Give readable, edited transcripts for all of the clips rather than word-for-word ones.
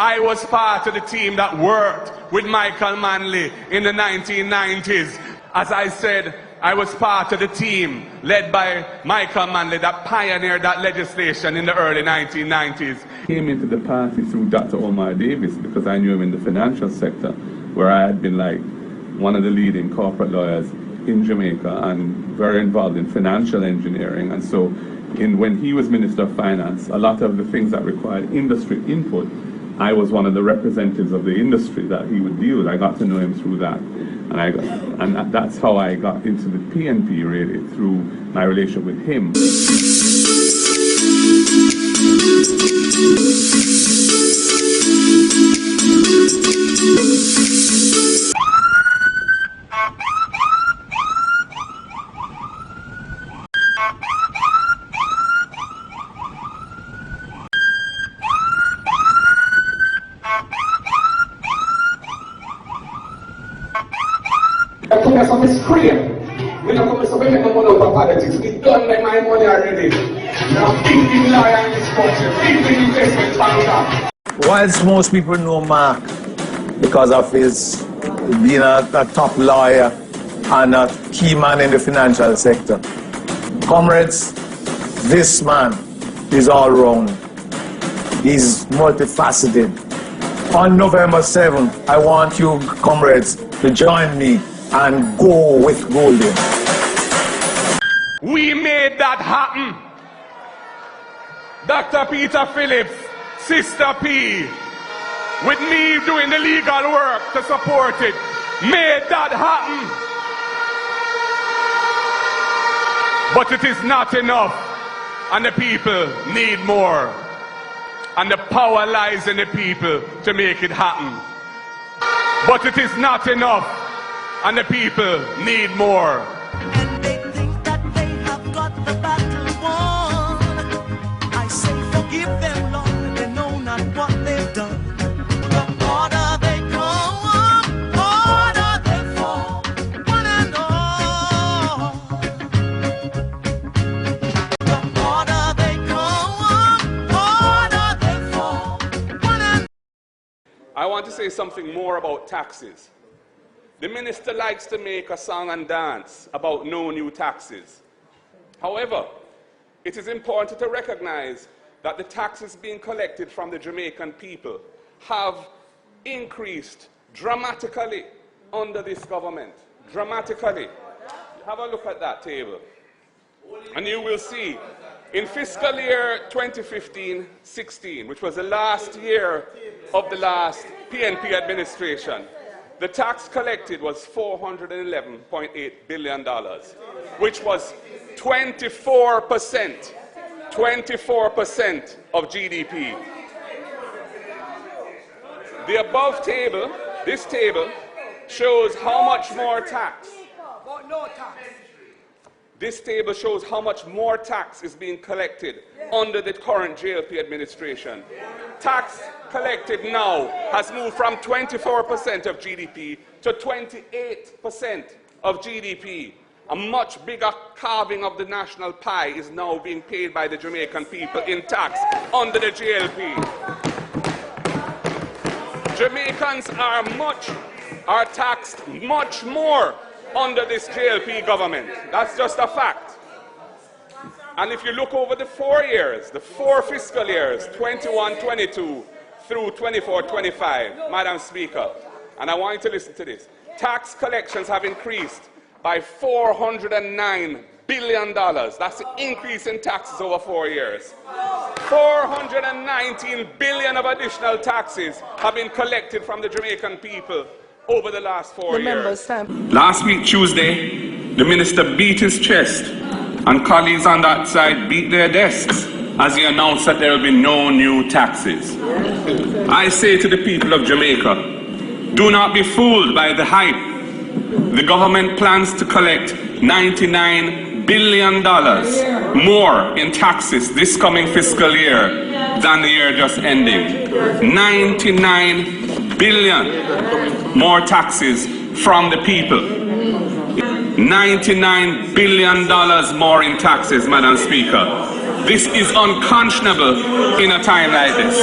I was part of the team that worked with Michael Manley in the 1990s. As I said, I was part of the team led by Michael Manley that pioneered that legislation in the early 1990s. Came into the party through Dr. Omar Davis because I knew him in the financial sector, where I had been like one of the leading corporate lawyers in Jamaica and very involved in financial engineering. And so when he was Minister of Finance, a lot of the things that required industry input, I was one of the representatives of the industry that he would deal with. I got to know him through that. And that's how I got into the PNP, really, through my relationship with him. We don't come to make no money over politics. We don't make my money already. Now, big lawyer in this country, big investment banker. Whilst most people know Mark because of his being a top lawyer and a key man in the financial sector, comrades, this man is all round. He's multifaceted. On November 7th, I want you, comrades, to join me and go with Golden. We made that happen. Dr. Peter Phillips, Sister P, with me doing the legal work to support it, made that happen. But it is not enough, and the people need more. And the power lies in the people to make it happen. But it is not enough, and the people need more. And they think that they have got the battle won. I say forgive them, Lord, they know not what they've done. The order they come, order they fall, one and all. The order they come, order they fall, one and all. I want to say something more about taxes. The minister likes to make a song and dance about no new taxes. However, it is important to recognize that the taxes being collected from the Jamaican people have increased dramatically under this government. Dramatically. Have a look at that table. And you will see, in fiscal year 2015-16, which was the last year of the last PNP administration, the tax collected was $411.8 billion, which was 24% of GDP. The above table, this table, shows how much more tax. This table shows how much more tax is being collected under the current JLP administration. Tax collected now has moved from 24% of GDP to 28% of GDP. A much bigger carving of the national pie is now being paid by the Jamaican people in tax under the JLP. Jamaicans are taxed much more under this JLP government. That's just a fact. And if you look over the 4 years, the 4 fiscal years, 21-22 through 24-25, Madam Speaker, and I want you to listen to this, tax collections have increased by $409 billion. That's the increase in taxes over 4 years. 419 billion of additional taxes have been collected from the Jamaican people over the last 4 years. Last week, Tuesday, the minister beat his chest, and colleagues on that side beat their desks as he announced that there will be no new taxes. I say to the people of Jamaica, do not be fooled by the hype. The government plans to collect $99 billion more in taxes this coming fiscal year than the year just ending. 99 billion more taxes from the people. $99 billion more in taxes, Madam Speaker. This is unconscionable in a time like this.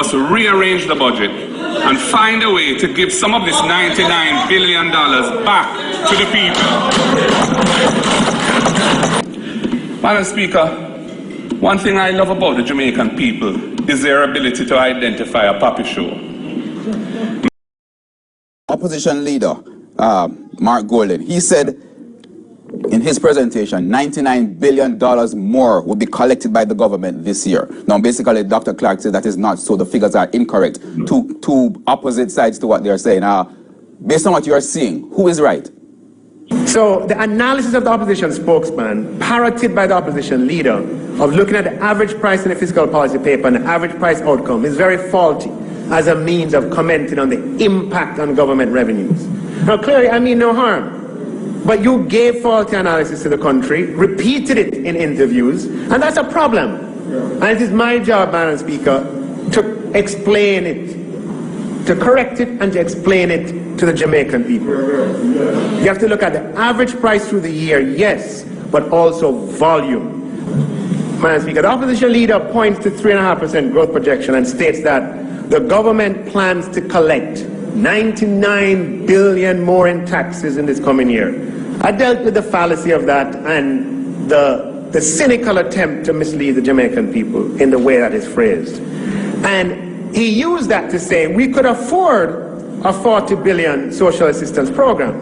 must rearrange the budget and find a way to give some of this $99 billion back to the people. Madam Speaker, one thing I love about the Jamaican people is their ability to identify a puppy show. Opposition leader, Mark Golden, he said in his presentation, $99 billion more will be collected by the government this year. Now, basically, Dr. Clark said that is not so. The figures are incorrect. Two opposite sides to what they're saying. Based on what you're seeing, who is right? So the analysis of the opposition spokesman, parroted by the opposition leader, of looking at the average price in the fiscal policy paper and the average price outcome is very faulty as a means of commenting on the impact on government revenues. Now, clearly, I mean no harm. But you gave faulty analysis to the country, repeated it in interviews, and that's a problem. And it is my job, Madam Speaker, to explain it, to correct it and to explain it to the Jamaican people. You have to look at the average price through the year, yes, but also volume. Madam Speaker, the opposition leader points to 3.5% growth projection and states that the government plans to collect $99 billion more in taxes in this coming year. I dealt with the fallacy of that and the cynical attempt to mislead the Jamaican people in the way that is phrased. And he used that to say we could afford a $40 billion social assistance program.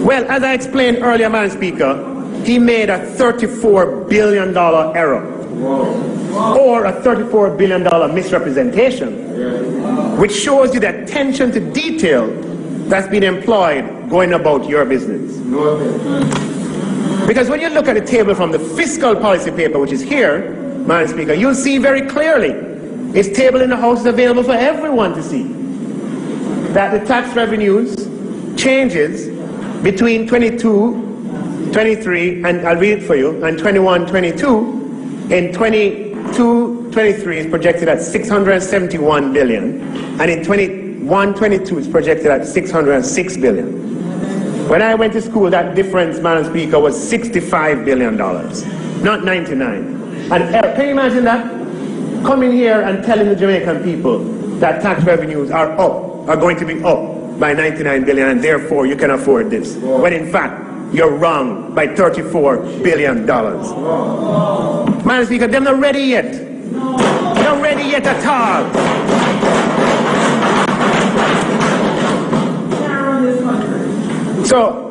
Well, as I explained earlier, Madam Speaker, he made a $34 billion error, or a $34 billion misrepresentation, which shows you the attention to detail that's been employed going about your business. Because when you look at the table from the fiscal policy paper, which is here, Madam Speaker, you'll see very clearly, its table in the House is available for everyone to see, that the tax revenues changes between 22-23, and I'll read it for you, and 21-22, in 22-23 is projected at $671 billion, and in 21-22 is projected at $606 billion. When I went to school, that difference, Madam Speaker, was $65 billion, not 99. And can you imagine that? Coming here and telling the Jamaican people that tax revenues are going to be up by $99 billion, and therefore you can afford this. When in fact, you're wrong by $34 billion. Madam Speaker, they're not ready yet. Not ready yet at all. So,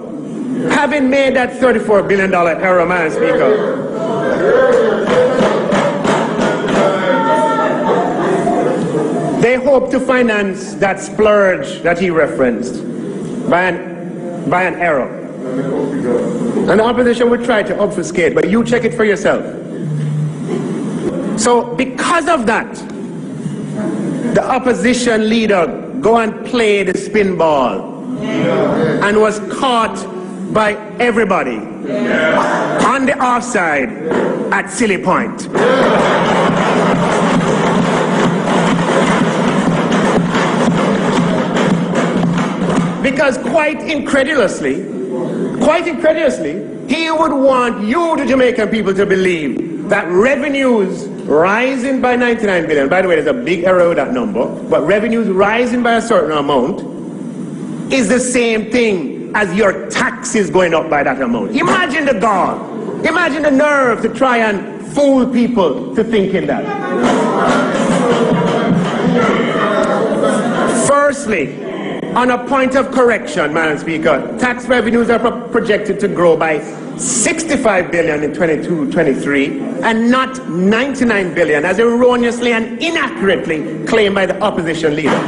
having made that $34 billion error, Madam Speaker, they hope to finance that splurge that he referenced by an error. And the opposition would try to obfuscate, but you check it for yourself. So because of that, the opposition leader go and play the spin ball and was caught by everybody on the offside at Silly Point. Because quite incredulously, he would want you, the Jamaican people, to believe that revenues rising by $99 billion, by the way, there's a big error with that number, but revenues rising by a certain amount is the same thing as your taxes going up by that amount. Imagine the gall, imagine the nerve to try and fool people to thinking that. Firstly, on a point of correction, Madam Speaker, tax revenues are projected to grow by $65 billion in 22-23 and not $99 billion, as erroneously and inaccurately claimed by the opposition leader.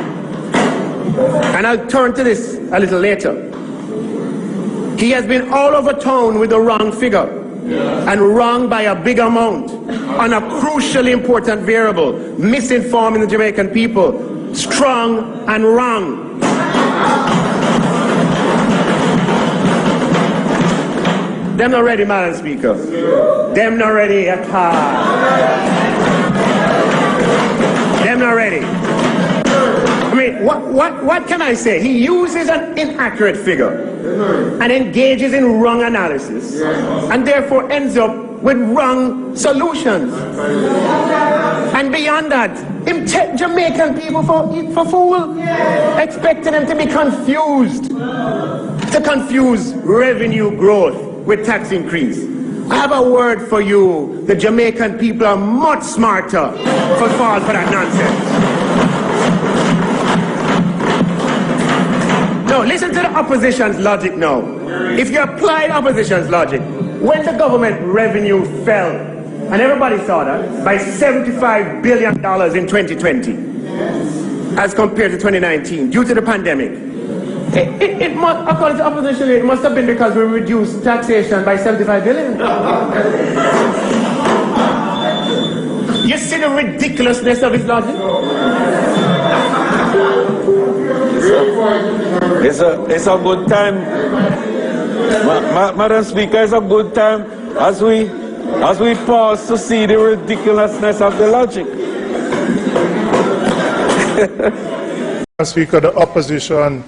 And I'll turn to this a little later. He has been all over town with the wrong figure and wrong by a big amount on a crucially important variable, misinforming the Jamaican people, strong and wrong. Them not ready, Madam Speaker. Them not ready at all. Them not ready. I mean, what can I say? He uses an inaccurate figure and engages in wrong analysis and therefore ends up with wrong solutions. And beyond that, Him take Jamaican people for fool. Expecting them to be confused. To confuse revenue growth with tax increase. I have a word for you. The Jamaican people are much smarter for fall for that nonsense. No, listen to the opposition's logic now. If you apply the opposition's logic, when the government revenue fell, and everybody saw that, by $75 billion in 2020, as compared to 2019, due to the pandemic, it must, according to opposition, it must have been because we reduced taxation by $75 billion. You see the ridiculousness of his logic? It's a good time, Madam Speaker, it's a good time as we pause to see the ridiculousness of the logic. Madam Speaker, the opposition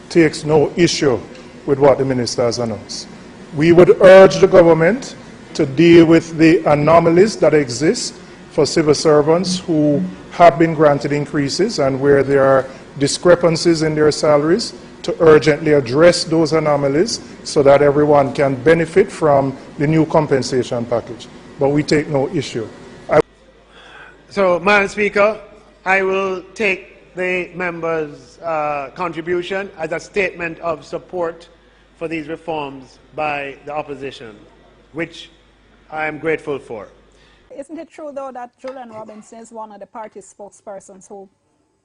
takes no issue with what the minister has announced. We would urge the government to deal with the anomalies that exist for civil servants who have been granted increases and where there are discrepancies in their salaries, to urgently address those anomalies so that everyone can benefit from the new compensation package. But we take no issue. So, Madam Speaker, I will take the member's contribution as a statement of support for these reforms by the opposition, which I am grateful for. Isn't it true, though, that Julian Robinson is one of the party spokespersons who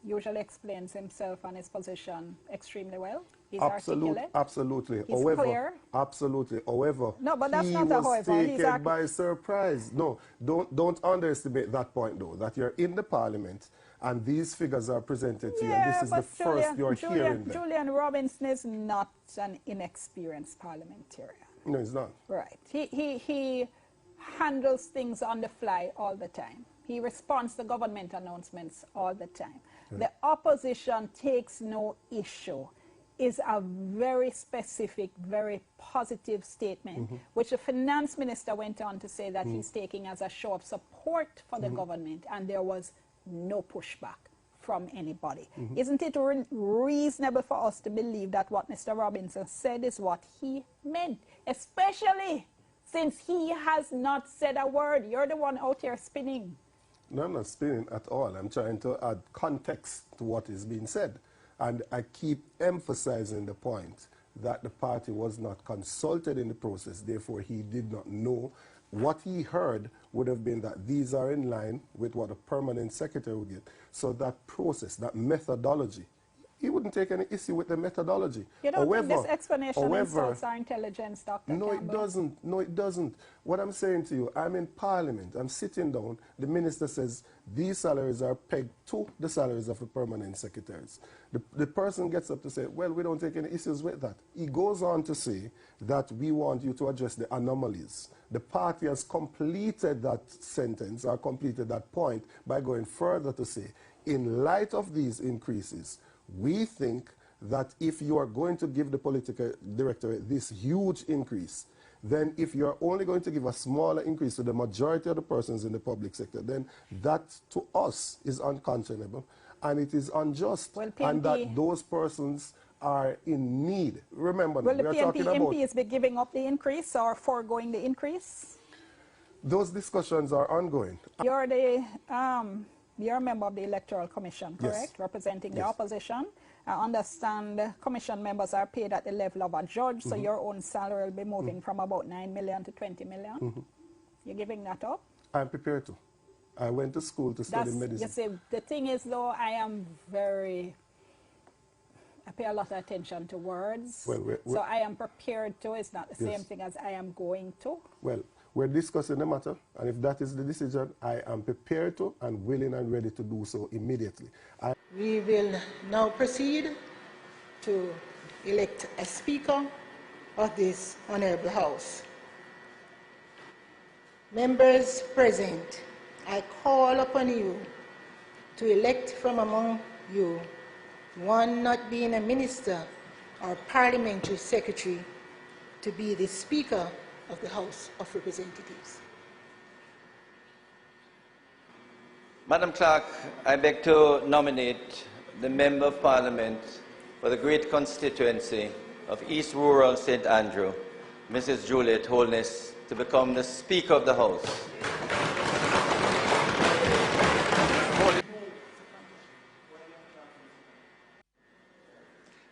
usually explains himself and his position extremely well? He's articulate. Absolutely. He's clear. Absolutely. However, no, but that's not a however. He's taken by surprise. No, don't underestimate that point, though, that you're in the parliament and these figures are presented to you, and this is the first you're hearing them. Julian Robinson is not an inexperienced parliamentarian. No, he's not. Right. He handles things on the fly all the time. He responds to government announcements all the time. Yeah. The opposition takes no issue is a very specific, very positive statement, which the finance minister went on to say that he's taking as a show of support for the government, and there was no pushback from anybody. Isn't it reasonable for us to believe that what Mr. Robinson said is what he meant, especially since he has not said a word? You're the one out here spinning. No, I'm not spinning at all. I'm trying to add context to what is being said. And I keep emphasizing the point that the party was not consulted in the process, therefore he did not know. What he heard would have been that these are in line with what a permanent secretary would get. So that process, that methodology, he wouldn't take any issue with the methodology. You don't think this explanation insults our intelligence, Dr. No, Campbell? it doesn't. No, it doesn't. What I'm saying to you, I'm in Parliament. I'm sitting down. The minister says these salaries are pegged to the salaries of the permanent secretaries. The person gets up to say, well, we don't take any issues with that. He goes on to say that we want you to address the anomalies. The party has completed that sentence or completed that point by going further to say, in light of these increases, we think that if you are going to give the political directorate this huge increase, then if you're only going to give a smaller increase to the majority of the persons in the public sector, then that to us is unconscionable and it is unjust. Well, and that those persons are in need. Remember, will we the are talking about... MPs be giving up the increase or foregoing the increase? Those discussions are ongoing. You're you're a member of the Electoral Commission, correct? Yes. Representing the opposition. I understand commission members are paid at the level of a judge, so your own salary will be moving from about 9 million to 20 million. You're giving that up? I'm prepared to. I went to school to study medicine. You see, the thing is, though, I pay a lot of attention to words. So I am prepared to. It's not the same thing as I am going to. Well, we're discussing the matter, and if that is the decision, I am prepared to and willing and ready to do so immediately. We will now proceed to elect a Speaker of this Honourable House. Members present, I call upon you to elect from among you one not being a minister or parliamentary secretary to be the Speaker of the House of Representatives. Madam Clerk, I beg to nominate the Member of Parliament for the great constituency of East Rural St. Andrew, Mrs. Juliet Holness, to become the Speaker of the House.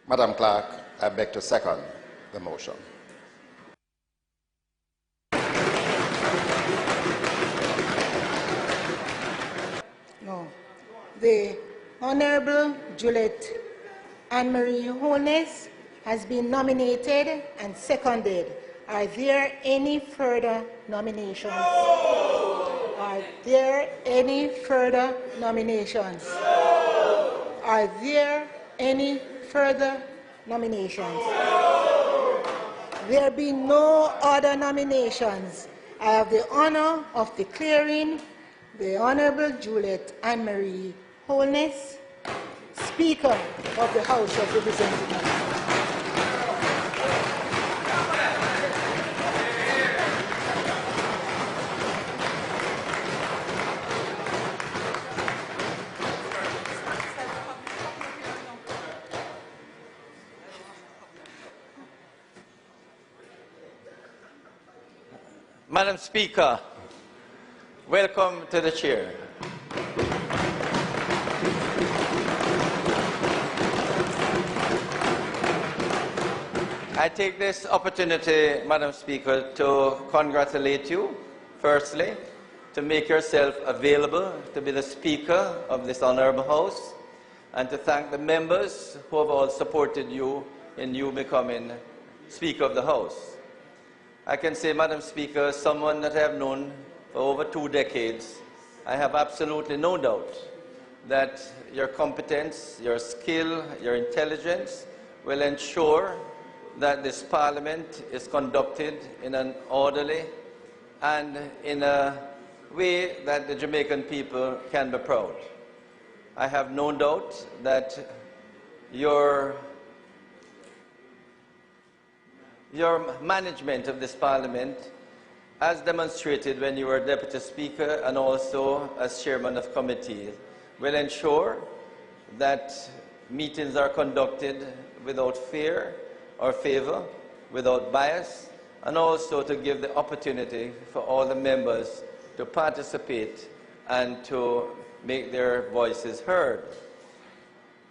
Madam Clerk, I beg to second the motion. No. The Honorable Juliet Anne-Marie Holness has been nominated and seconded. Are there any further nominations? Are there any further nominations? Are there any further nominations? There being no other nominations, I have the honor of declaring the Honorable Juliet Anne-Marie Holness Speaker of the House of Representatives. Madam Speaker, welcome to the chair. I take this opportunity, Madam Speaker, to congratulate you, firstly, to make yourself available to be the Speaker of this Honourable House, and to thank the members who have all supported you in you becoming Speaker of the House. I can say, Madam Speaker, someone that I have known for over 2 decades, I have absolutely no doubt that your competence, your skill, your intelligence will ensure that this Parliament is conducted in an orderly and in a way that the Jamaican people can be proud. I have no doubt that your management of this Parliament, as demonstrated when you were Deputy Speaker and also as Chairman of Committee, will ensure that meetings are conducted without fear or favour, without bias, and also to give the opportunity for all the members to participate and to make their voices heard.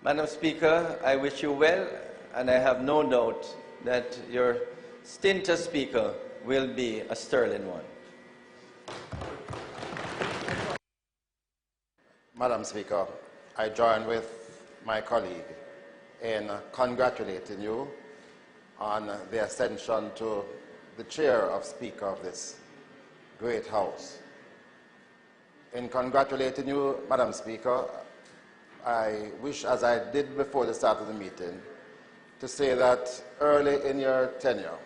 Madam Speaker, I wish you well, and I have no doubt that your stint as Speaker will be a sterling one. Madam Speaker, I join with my colleague in congratulating you on the ascension to the chair of Speaker of this great House. In congratulating you, Madam Speaker, I wish, as I did before the start of the meeting, to say that early in your tenure,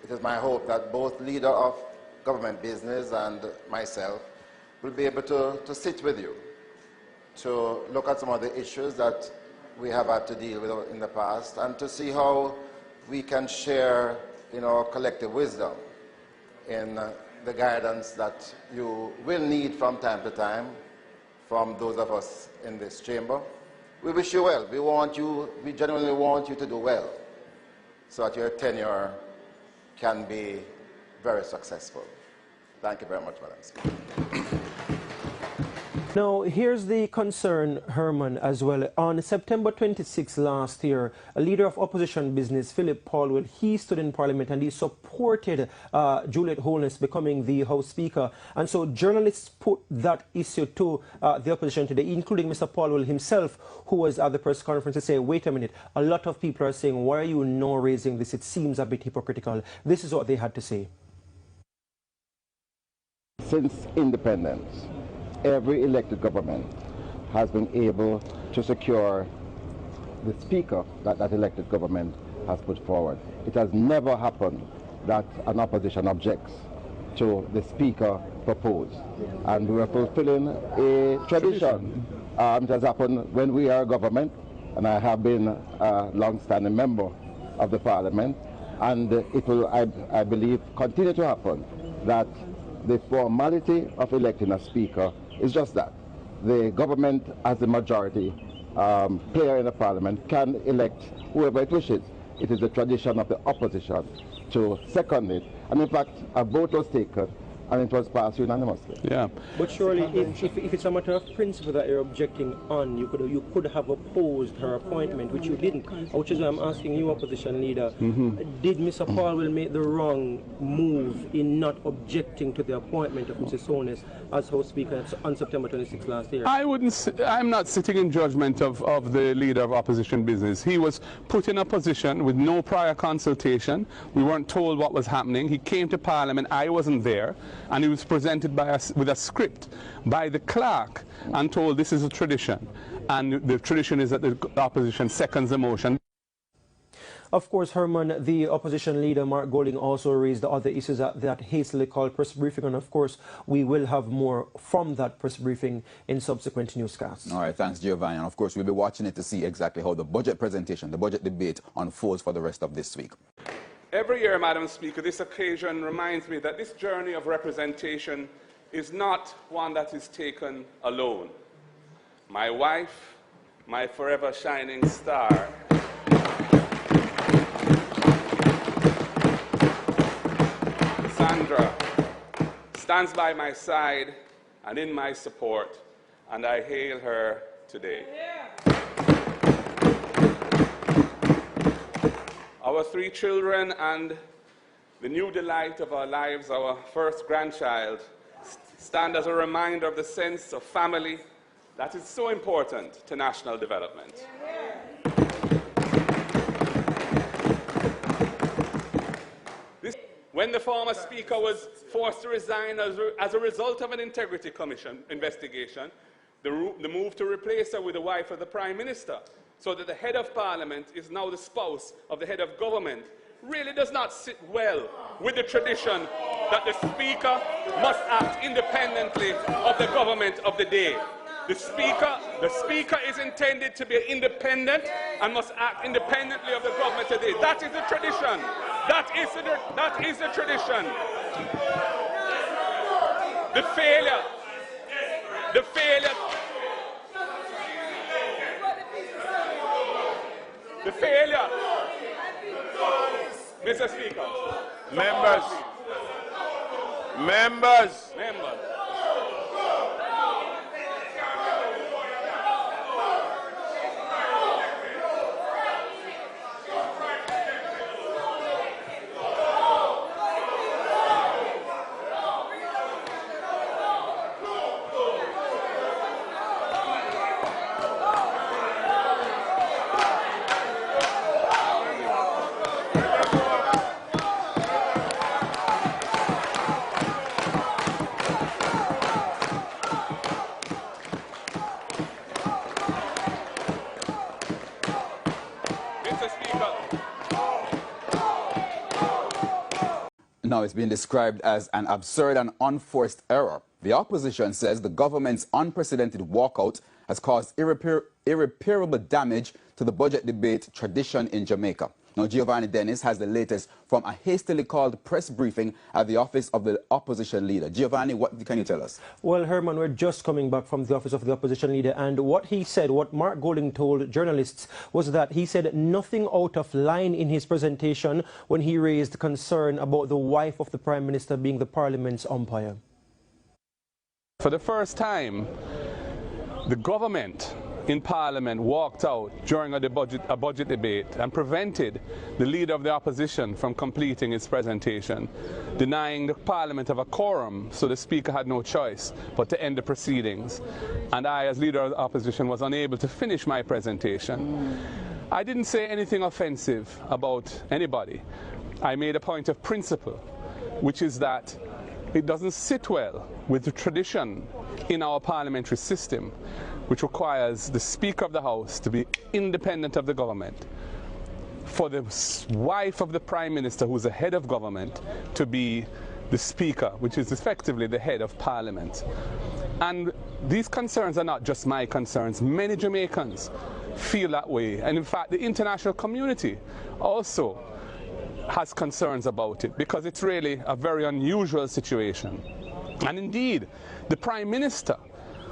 it is my hope that both leader of government business and myself will be able to sit with you to look at some of the issues that we have had to deal with in the past and to see how we can share in our collective wisdom in the guidance that you will need from time to time from those of us in this chamber. We wish you well. We genuinely want you to do well so that your tenure can be very successful. Thank you very much, Madam Speaker. Now, here's the concern, Herman, as well. On September 26 last year, a leader of opposition business, Philip Paulwell, he stood in Parliament and he supported Juliet Holness becoming the House Speaker. And so journalists put that issue to the opposition today, including Mr. Paulwell himself, who was at the press conference to say, wait a minute, a lot of people are saying, why are you not raising this? It seems a bit hypocritical. This is what they had to say. Since independence, every elected government has been able to secure the speaker that that elected government has put forward. It has never happened that an opposition objects to the speaker proposed. And we are fulfilling a tradition. It has happened when we are a government, and I have been a long-standing member of the Parliament, and it will, I believe, continue to happen, that the formality of electing a speaker is just that. the government as the majority player in the parliament can elect whoever it wishes. It is the tradition of the opposition to second it. And in fact, a vote was taken and it was passed unanimously. Yeah. But surely, if it's a matter of principle that you're objecting on, you could have opposed her appointment, which you didn't. Which is why I'm asking you, opposition leader, did Mr. Paulwell make the wrong move in not objecting to the appointment of Mrs. Holness as House Speaker on September 26 last year? I'm not sitting in judgment of the leader of opposition business. He was put in a position with no prior consultation. We weren't told what was happening. He came to Parliament. I wasn't there. And he was presented by us with a script by the clerk and told this is a tradition. And the tradition is that the opposition seconds the motion. Of course, Herman, the opposition leader, Mark Golding, also raised the other issues at that hastily called press briefing. And of course, we will have more from that press briefing in subsequent newscasts. All right, thanks, Giovanni. And of course, we'll be watching it to see exactly how the budget presentation, the budget debate unfolds for the rest of this week. Every year, Madam Speaker, this occasion reminds me that this journey of representation is not one that is taken alone. My wife, my forever shining star, Sandra, stands by my side and in my support, and I hail her today. Our 3 children and the new delight of our lives, our first grandchild, stand as a reminder of the sense of family that is so important to national development. When the former Speaker was forced to resign as a result of an Integrity Commission investigation, the move to replace her with the wife of the Prime Minister, so that the head of Parliament is now the spouse of the head of government, really does not sit well with the tradition that the Speaker must act independently of the government of the day. The Speaker is intended to be independent and must act independently of the government of the day. That is the tradition. That is the tradition. The failure, Mr. Speaker. Members. Now it's been described as an absurd and unforced error. The opposition says the government's unprecedented walkout has caused irreparable damage to the budget debate tradition in Jamaica. Now, Giovanni Dennis has the latest from a hastily called press briefing at the office of the opposition leader. Giovanni, what can you tell us? Well, Herman, we're just coming back from the office of the opposition leader, and what he said, what Mark Golding told journalists, was that he said nothing out of line in his presentation when he raised concern about the wife of the Prime Minister being the Parliament's umpire. For the first time, the government in Parliament walked out during a budget debate and prevented the leader of the opposition from completing his presentation, denying the Parliament of a quorum, so the Speaker had no choice but to end the proceedings. And I, as leader of the opposition, was unable to finish my presentation. I didn't say anything offensive about anybody. I made a point of principle, which is that it doesn't sit well with the tradition in our parliamentary system, which requires the Speaker of the House to be independent of the government, for the wife of the Prime Minister, who's the head of government, to be the Speaker, which is effectively the head of Parliament. And these concerns are not just my concerns. Many Jamaicans feel that way. And in fact, the international community also has concerns about it, because it's really a very unusual situation. And indeed, the Prime Minister,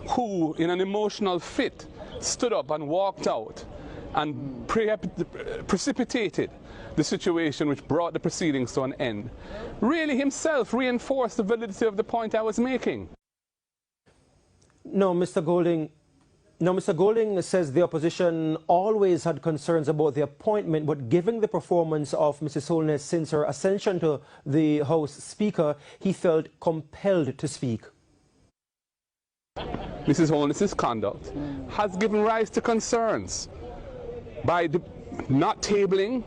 who, in an emotional fit, stood up and walked out and precipitated the situation which brought the proceedings to an end, really himself reinforced the validity of the point I was making. No, Mr. Golding. Now, Mr. Golding says the opposition always had concerns about the appointment, but given the performance of Mrs. Holness since her ascension to the House Speaker, he felt compelled to speak. Mrs. Holness's conduct has given rise to concerns by not tabling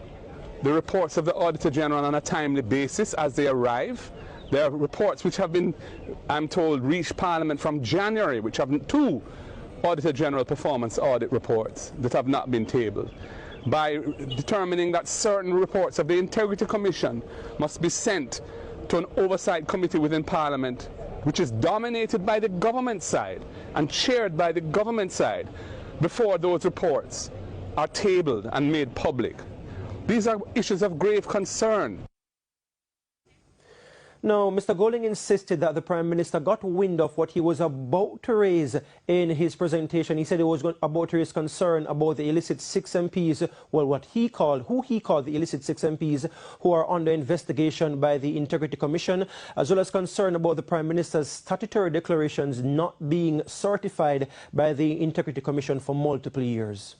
the reports of the Auditor General on a timely basis as they arrive. There are reports which have been, I'm told, reached Parliament from January, which have 2 Auditor General performance audit reports that have not been tabled, by determining that certain reports of the Integrity Commission must be sent to an oversight committee within Parliament, which is dominated by the government side and chaired by the government side, before those reports are tabled and made public. These are issues of grave concern. No, Mr. Golding insisted that the Prime Minister got wind of what he was about to raise in his presentation. He said he was about to raise concern about the illicit 6 MPs, well, who he called the illicit 6 MPs who are under investigation by the Integrity Commission, as well as concern about the Prime Minister's statutory declarations not being certified by the Integrity Commission for multiple years.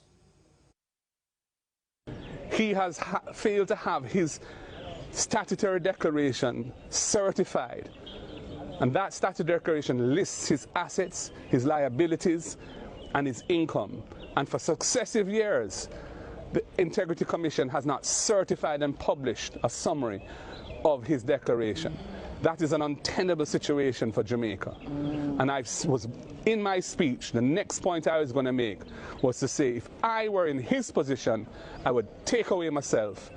He has failed to have his statutory declaration certified, and that statutory declaration lists his assets, his liabilities and his income, and for successive years the Integrity Commission has not certified and published a summary of his declaration. That is an untenable situation for Jamaica. And I was, in my speech, the next point I was going to make was to say, if I were in his position, I would take away myself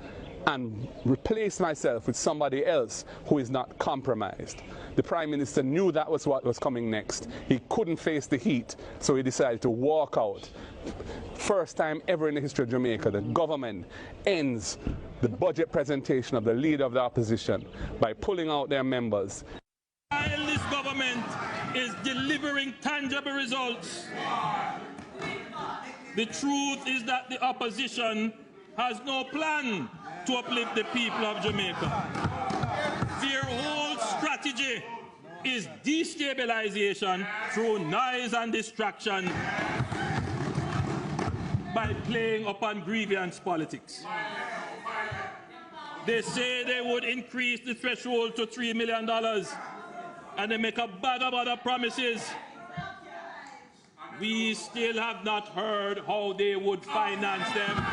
and replace myself with somebody else who is not compromised. The Prime Minister knew that was what was coming next. He couldn't face the heat, so he decided to walk out. First time ever in the history of Jamaica, the government ends the budget presentation of the Leader of the Opposition by pulling out their members. While this government is delivering tangible results, the truth is that the opposition has no plan to uplift the people of Jamaica. Their whole strategy is destabilization through noise and distraction by playing upon grievance politics. They say they would increase the threshold to $3 million, and they make a bag of other promises. We still have not heard how they would finance them.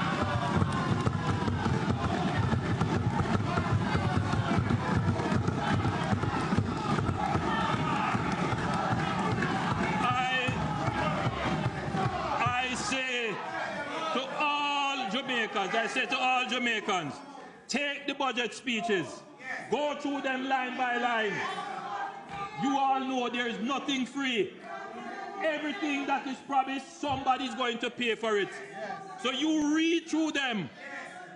I say to all Jamaicans, take the budget speeches, go through them line by line. You all know there is nothing free. Everything that is promised, somebody's going to pay for it. So you read through them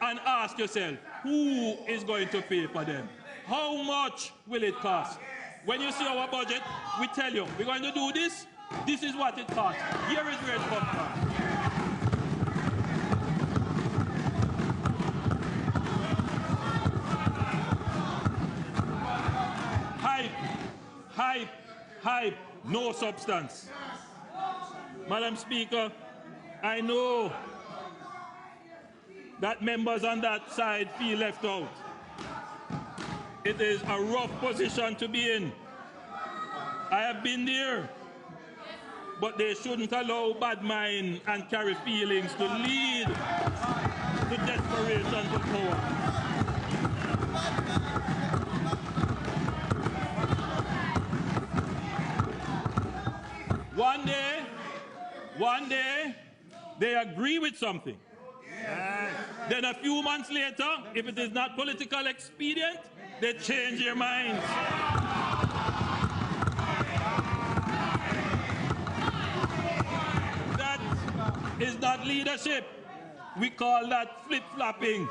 and ask yourself, who is going to pay for them? How much will it cost? When you see our budget, we tell you, we're going to do this, this is what it costs. Here is where it comes from. Hype, no substance. Madam Speaker, I know that members on that side feel left out. It is a rough position to be in. I have been there, but they shouldn't allow bad mind and carry feelings to lead to desperation for power. One day, they agree with something. Then a few months later, if it is not political expedient, they change their minds. That is not leadership. We call that flip-flopping.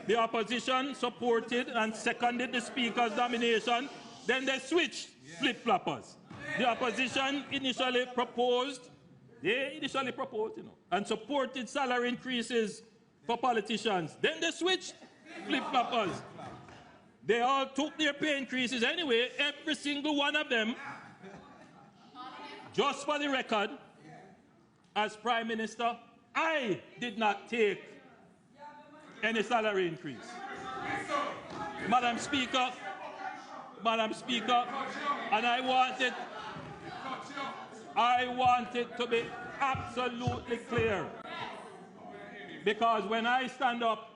The opposition supported and seconded the Speaker's nomination Then they switched flip-floppers. The opposition initially proposed, and supported salary increases for politicians. Then they switched flip-floppers. They all took their pay increases anyway, every single one of them. Just for the record, as Prime Minister, I did not take any salary increase. Madam Speaker, and I want it to be absolutely clear. Because when I stand up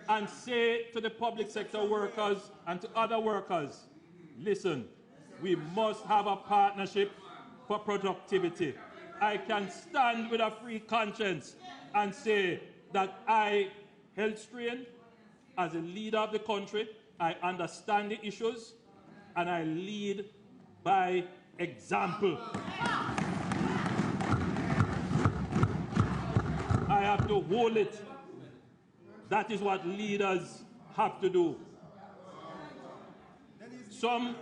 and say to the public sector workers and to other workers, listen, we must have a partnership for productivity. I can stand with a free conscience and say that I held strain as a leader of the country. I understand the issues and I lead by example. I have to hold it. That is what leaders have to do. Some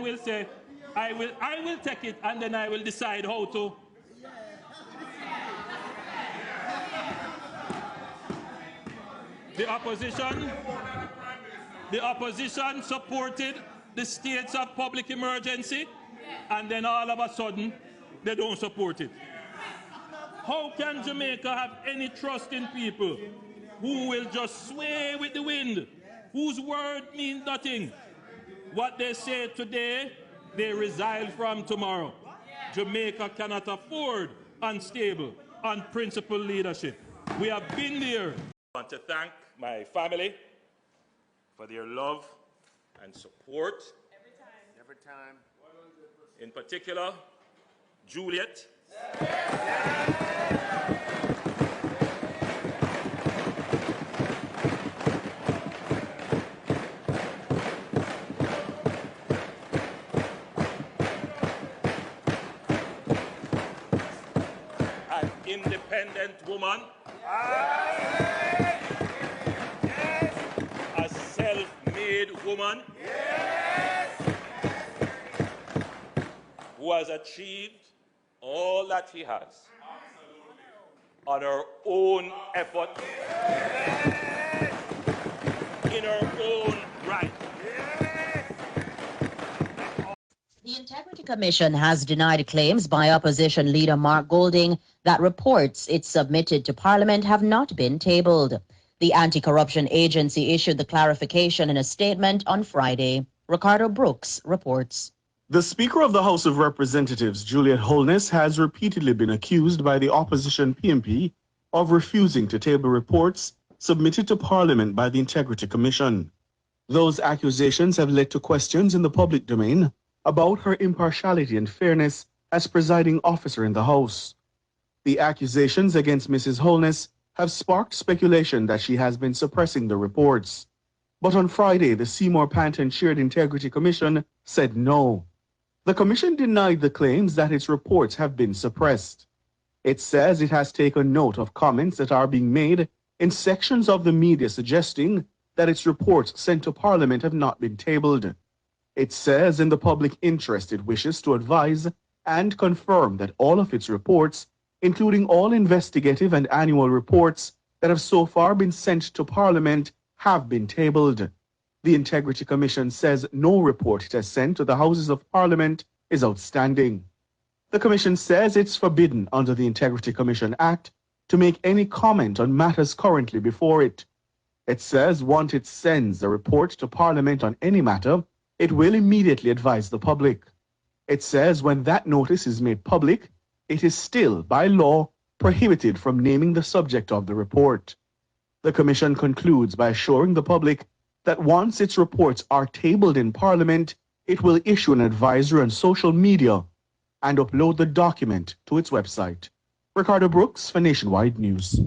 will say, I will take it and then I will decide how to. The opposition supported the states of public emergency, and then all of a sudden, they don't support it. How can Jamaica have any trust in people who will just sway with the wind, whose word means nothing? What they say today, they resile from tomorrow. Jamaica cannot afford unstable, unprincipled leadership. We have been there. I want to thank my family for their love and support. Every time. In particular, Juliet. An independent woman. A self-made woman. Who has achieved all that she has on her own effort, in her own right. The Integrity Commission has denied claims by opposition leader Mark Golding that reports it submitted to Parliament have not been tabled. The anti-corruption agency issued the clarification in a statement on Friday. Ricardo Brooks reports. The Speaker of the House of Representatives, Juliet Holness, has repeatedly been accused by the opposition PMP of refusing to table reports submitted to Parliament by the Integrity Commission. Those accusations have led to questions in the public domain about her impartiality and fairness as presiding officer in the House. The accusations against Mrs. Holness have sparked speculation that she has been suppressing the reports. But on Friday, the Seymour Panton-chaired Integrity Commission said no. The Commission denied the claims that its reports have been suppressed. It says it has taken note of comments that are being made in sections of the media suggesting that its reports sent to Parliament have not been tabled. It says in the public interest it wishes to advise and confirm that all of its reports, including all investigative and annual reports that have so far been sent to Parliament, have been tabled. The Integrity Commission says no report it has sent to the Houses of Parliament is outstanding. The Commission says it's forbidden under the Integrity Commission Act to make any comment on matters currently before it. It says once it sends a report to Parliament on any matter, it will immediately advise the public. It says when that notice is made public, it is still, by law, prohibited from naming the subject of the report. The Commission concludes by assuring the public that once its reports are tabled in Parliament, it will issue an advisory on social media and upload the document to its website. Ricardo Brooks for Nationwide News.